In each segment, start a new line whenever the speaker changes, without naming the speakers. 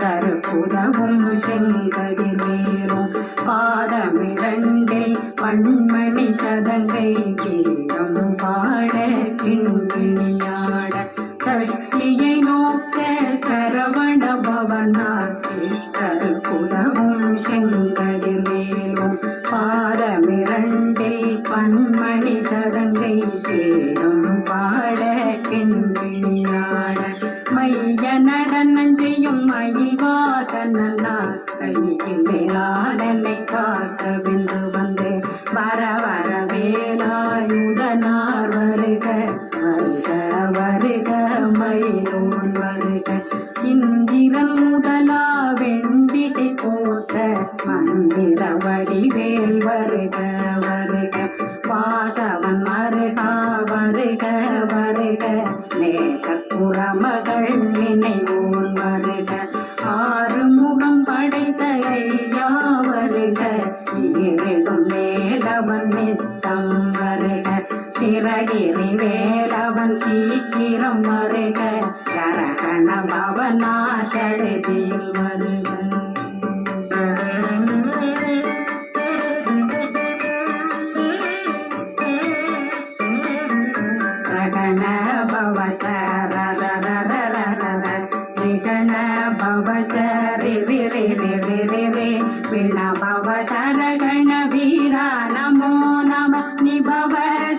கருப்புதவும் செங்கதிர்வேலும் பாதமிரண்டில் பண்மணி சதங்கை கீதம் பாட கிண்கிணியாட சஷ்டியை நோக்க சரவண பவனாசி கருப்புதவும் செங்கதிர்வேலும் பாதமிரண்டில் பண்மணி சதங்கை கீதம் பாட கிண்கிணியாட மைய நடனம் செய்யும் மயில்வாதனார் கையில் வேளாளனை காக்க வென்று வந்து வர வர வேலாயுதனார் வருக வருக வருக மயிலோன் வருக இந்திரன் முதலா வெண்டிசை போற்ற மந்திர வடிவேல் வருக வருக வாசவன் வருக வருக வருக நேசப்புறமகள் நினைவோன் வருக ஆறுமுகம் படைத்த ஐயா வருக இருளும் வேலவன் நித்தம் வருக சிறகிரி வேலவன் சீக்கிரம் வருக கரகண பவனா சடுதியில் வருக விணபவ சரகண வீரா நமோ நம நிபவ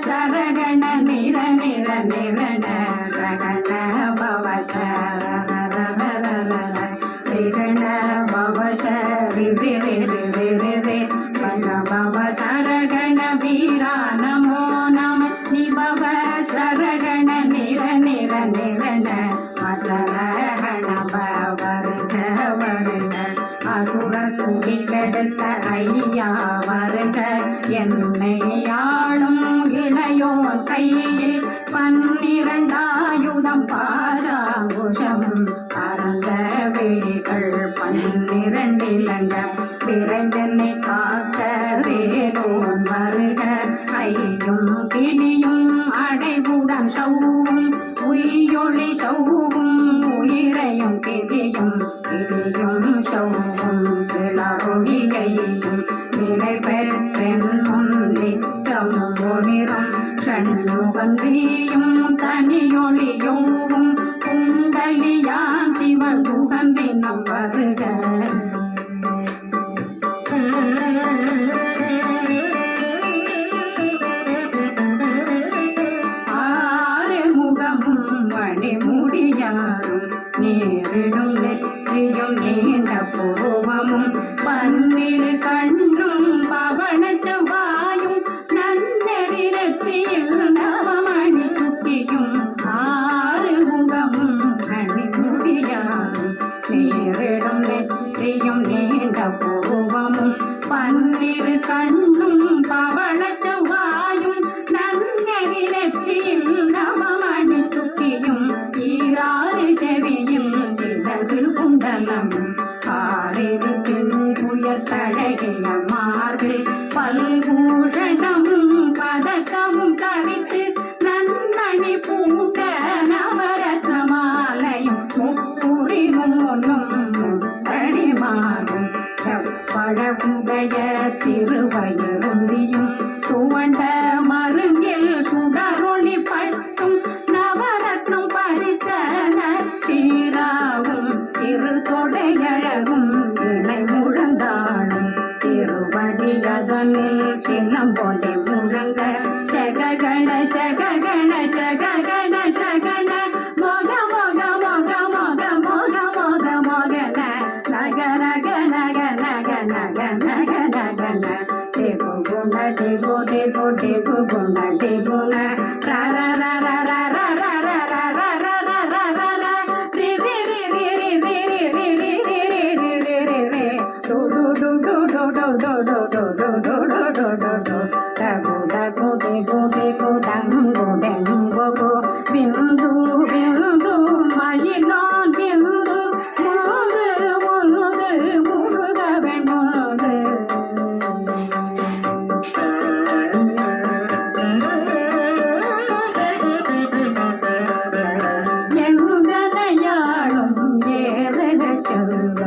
சரகண நிர நிர நிரண ரகண பவ சரண பவ சரி பவ சரகண வீரா நமோ நம நிபவ சரகண நிர நிர நிரண வசரகண வருக வருக அசுர குடி கெடுத்த ஐயா வருக என்னை ஆளும் இளையோன் கையில் 12 பாசாங்குஷம் பரந்த விழிகள் 12 இலங்க விரைந்தனை காக்க வேலோன் வருக ஐயும் கிளியும் அடைவுடன் சௌவும் உயிரொளி சௌவும் உயிரையும் கிளியும் கிளியும் சௌவும் கிளறொழியையும் நிலை பெற்றென்னும் நித்தமும் ஒளிரும் ஷண்முகந்தியும் தனியொளியோவும் குண்டலியான் சிவன் முகந்தினம் வருக மணிமுடியாரும் நேரிடும் நெற்றியும் நீண்ட பூர்வமும் 12 கண்ணும் பவன செவ்வாயும் நன்னெறி நெற்றியில் நவமணி சுட்டியும் 6 முகமும் மணிமுடியாரும் நேரிடும் நெற்றியும் நீண்ட பூர்வமும் 12 கண்ணும் பவன செவ்வாயும் நன்னெறி நெற்றியில் நவமணி சுட்டியும் 6 செவியும் இடது குண்டலம் ஆறிருக்கும் புயத்தழகிய மார்பில் பல்பூஷணமும் பதக்கமும் தரித்து நன்னணி பூண்ட நவரத்ன மாலையும் முப்புரி நூலும் முத்தடிமாறும் செப்பழகுடைய திருவயருந்தியும் துவண்ட மருங்கில் சுடரொளி பட்டும் நவரத்னம் பறித்த நச்சீராவும் திருத்தொடையழகும் இணை முழந்தாடும் திருவடியதனில் சிலம்பொலி முழங்க சககண சககண சககண சகன மொக மொக மொக மொக மொக மொக மொகன நக நக நக நக நக நக நகன தேகு குண தேகு தேகு தேகு குண தேகுண ரர ரர ரர ரர ரர பிந்து பிந்து மயிலான் பிந்து முழுது முழுது முழுக வெண்முழுது எந்தனையாளும் ஏறக செல்வ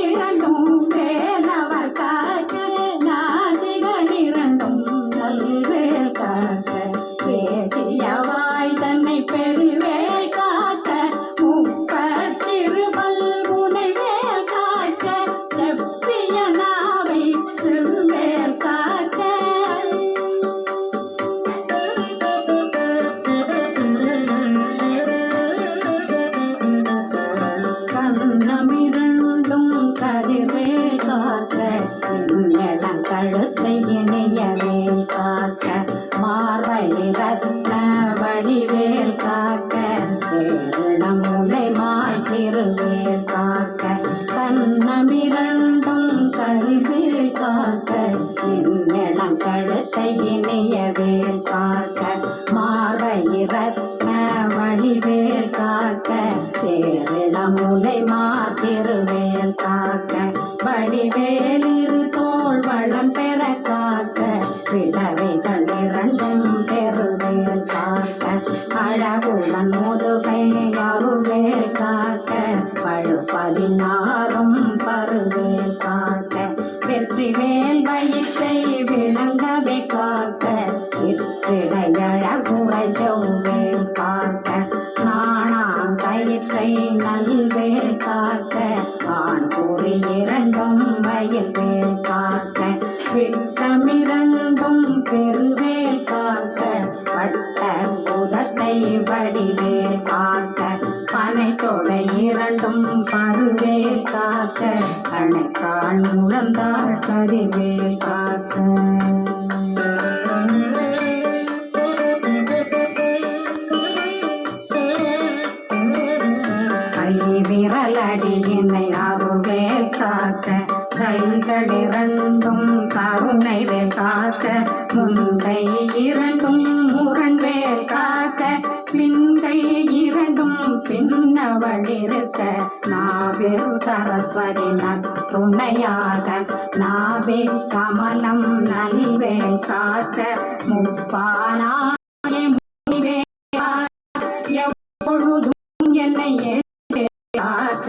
இரண்டும் வேலவர் காக்க நாசிகள் இரண்டும் நல்வேல் காக்க பேசியவாய் தன்னை பெருவேல் காக்க முப்பத்திருபல் முனைவேல் காக்க செப்பிய நாவை செவ்வேல் காக்க கண்ணமிரண்டும் கதிர்வேல் காக்க இந்நிலம் கழுத்தை இணையவேல் காக்க மார்பை ரத்ன வடிவேல் காக்க சேரணம் முளைமாய் திருவேல் காக்க கண்ணமிரண்டும் கதிர்வேல் காக்க இந்நிலம் கழுத்தை இணையவேல் காக்க மார்பை ரத்ன வடிவேல் காக்க சேரணம் முளைமாய் திருவேல் காக்க வடிவேலிரு தோள் வளம் பெற காக்க பிடரைகள் இரண்டும் பெருவேல் காக்க அழகுடன் முதுகை அருள்வேல் காக்க பழுப்பதினாரும் பருவேல் காக்க வெற்றிவேல் வயிற்றை விளங்கவே காக்க சிற்றிடையழகுரை செவ்வேல் காக்க நாணாங்கயிற்றை நல்வேல் காக்க ஆண் குறி இரண்டும் வயல்வேல் காக்க விட்டமிரண்டும் பெருவேல் காக்க வட்ட குதத்தை வடிவேல் காக்க பனை தொடை இரண்டும் பருவேல் காக்க கணைக்கால் முழந்தாள் கதிர்வேல் காக்க விரலடியினை அருள்வேல் காக்க கைகள் இரண்டும் கருணை வேல் காக்க முந்தை இரண்டும் முரண்வேல் காக்க பிந்தை இரண்டும் பின்னவளிருக்க நாவில் சரஸ்வதி நற்றுணையாக நாவே கமலம் நல்வேல் காக்க முப்பானாய எப்பொழுதும் என்னை காக்க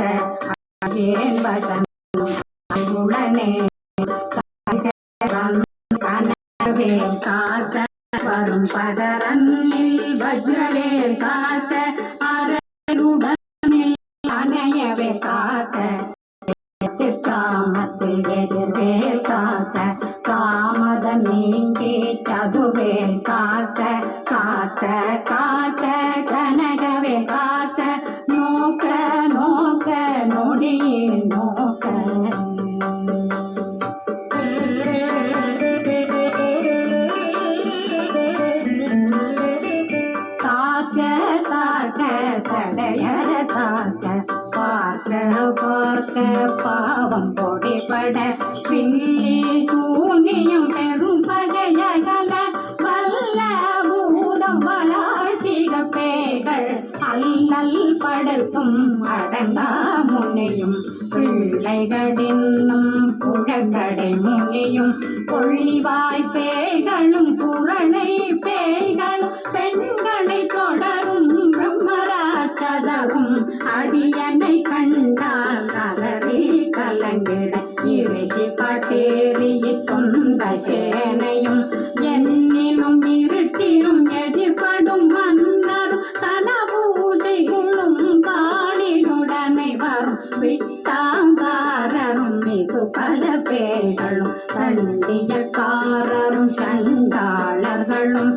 உடனே கனவேல் காக்க வரும் பகரன்னில் வஜ்ரவேல் காக்க அருடனில் அணையவே காக்க காமத்தில் எதிர்வேல் காக்க காமதம் நீங்கி சதுவேல் காக்க காக்க காக்க கனகவேல் காக்க நோக்க நோக்க நொடியில் நோக்க காக்க காக்க கடையற காக்க பார்க்க பார்க்க பாவம் பொடிபட பின்னி சூனியம் பெரும் பகையகல வல்ல பூதம் வளாட்சிக பேய்கள் அல்லல் படுத்தும் அடங்கா முனையும் பிள்ளைகளின்னும் புழக்கடை முனியும் கொள்ளிவாய் பேய்களும் புரணை பேய்களும் பெண்களை தொடரும் பிரம்மராட்சதரும் அடியனை கண்டால் கலரி கலங்கிட இறைசி பட்டேறிய துன்ப சேனையும் என்னிலும் இருட்டிலும் எதிர்படும் மன்னரும் தனபூசைகளும் காணியுடனை வரும் விட்டாங்காரரும் மிகு பல பேர்களும் தண்டியக்காரரும் சண்டாளர்களும்